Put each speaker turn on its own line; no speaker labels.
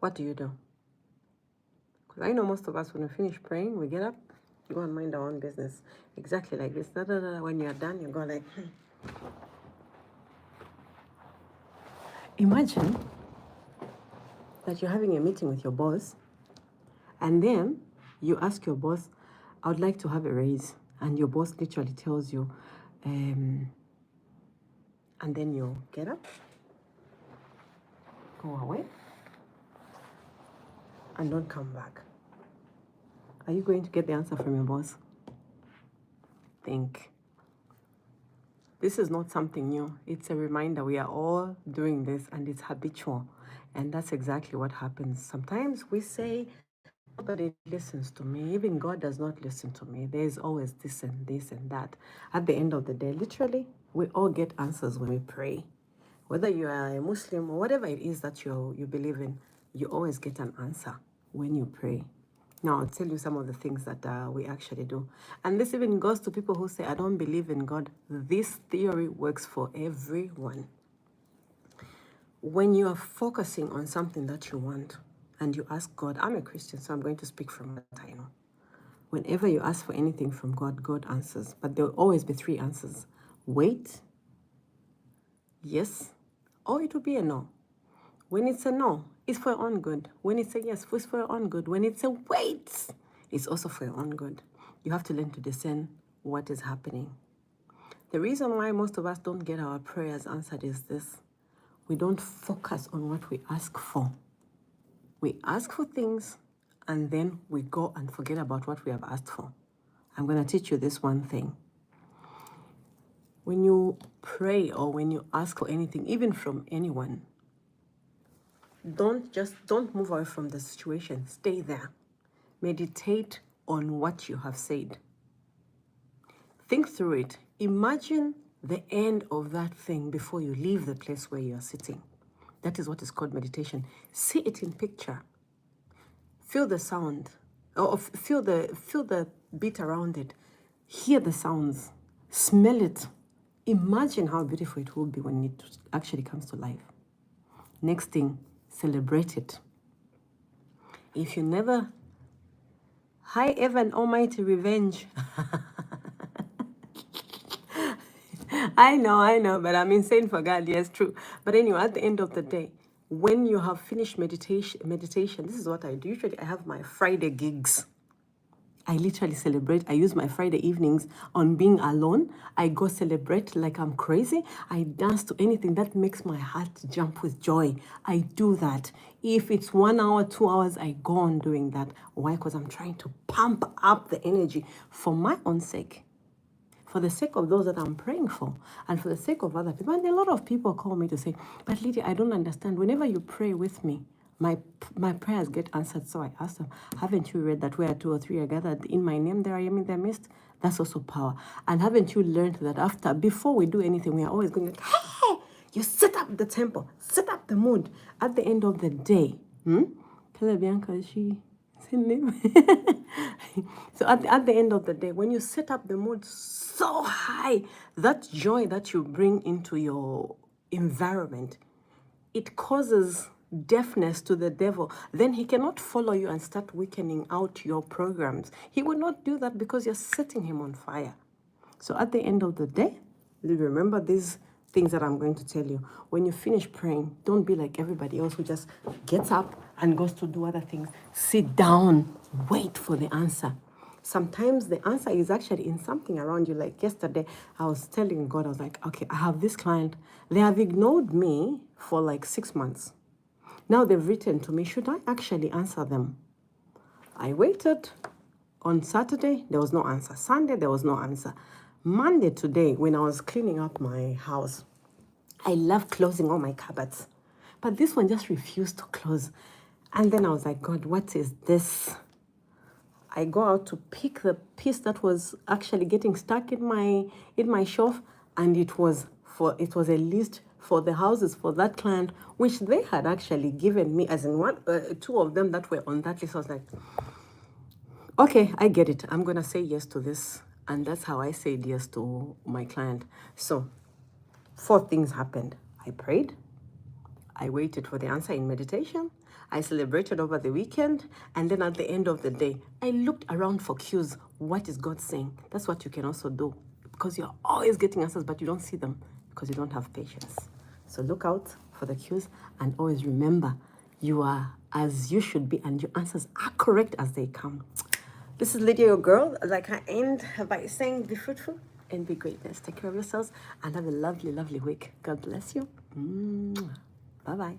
what do? Because I know most of us, when we finish praying, we get up, go and mind our own business. Exactly like this. Da, da, da. When you're done, you go like, Imagine that you're having a meeting with your boss, and then you ask your boss, I would like to have a raise. And your boss literally tells you, and then you get up, go away, and don't come back. Are you going to get the answer from your boss? Think. This is not something new. It's a reminder. We are all doing this, and it's habitual. And that's exactly what happens. Sometimes we say, nobody listens to me. Even God does not listen to me. There's always this and that. At the end of the day, literally, we all get answers when we pray. Whether you are a Muslim or whatever it is that you believe in, you always get an answer when you pray. Now, I'll tell you some of the things that we actually do. And this even goes to people who say, I don't believe in God. This theory works for everyone. When you are focusing on something that you want and you ask God, I'm a Christian, so I'm going to speak from what I know. Whenever you ask for anything from God, God answers. But there will always be three answers. Wait, yes, or it will be a no. When it's a no, it's for your own good. When it's a yes, it's for your own good. When it's a wait, it's also for your own good. You have to learn to discern what is happening. The reason why most of us don't get our prayers answered is this. We don't focus on what we ask for. We ask for things, and then we go and forget about what we have asked for. I'm going to teach you this one thing. When you pray or when you ask for anything, even from anyone, don't move away from the situation. Stay there. Meditate on what you have said. Think through it. Imagine the end of that thing before you leave the place where you are sitting. That is what is called meditation. See it in picture. Feel the sound, or feel the beat around it. Hear the sounds. Smell it. Imagine how beautiful it will be when it actually comes to life. Next thing, celebrate it. If you never, hi Evan Almighty Revenge. I know, but I'm insane for God. Yes, true. But anyway, at the end of the day, when you have finished meditation, this is what I do. Usually I have my Friday gigs. I literally celebrate. I use my Friday evenings on being alone. I go celebrate like I'm crazy. I dance to anything that makes my heart jump with joy. I do that. If it's 1 hour, 2 hours, I go on doing that. Why? Because I'm trying to pump up the energy for my own sake, for the sake of those that I'm praying for, and for the sake of other people. And a lot of people call me to say, but Lydia, I don't understand. Whenever you pray with me, my prayers get answered. So I asked them, haven't you read that where 2 or 3 are gathered in my name, there I am in their midst? That's also power. And haven't you learned that before we do anything, we are always going, hey, you set up the temple, set up the mood. At the end of the day, Bianca, she so at the end of the day, when you set up the mood so high, that joy that you bring into your environment, it causes deafness to the devil. Then he cannot follow you and start weakening out your programs. He will not do that because you're setting him on fire. So at the end of the day, remember these things that I'm going to tell you. When you finish praying, don't be like everybody else who just gets up and goes to do other things. Sit down, wait for the answer. Sometimes the answer is actually in something around you. Like yesterday, I was telling God, I was like, okay, I have this client. They have ignored me for like 6 months. Now they've written to me, should I actually answer them? I waited. On Saturday, there was no answer. Sunday, there was no answer. Monday today, when I was cleaning up my house, I love closing all my cupboards. But this one just refused to close. And then I was like, God, what is this? I go out to pick the piece that was actually getting stuck in my shelf, and it was a list for the houses for that client, which they had actually given me, as in 2 of them that were on that list. I was like, okay, I get it. I'm going to say yes to this. And that's how I said yes to my client. So 4 things happened. I prayed. I waited for the answer in meditation. I celebrated over the weekend, and then at the end of the day, I looked around for cues. What is God saying? That's what you can also do, because you're always getting answers, but you don't see them because you don't have patience. So look out for the cues, and always remember, you are as you should be, and your answers are correct as they come. This is Lydia, your girl. Like I end by saying, be fruitful and be greatness. Take care of yourselves and have a lovely, lovely week. God bless you. Bye-bye.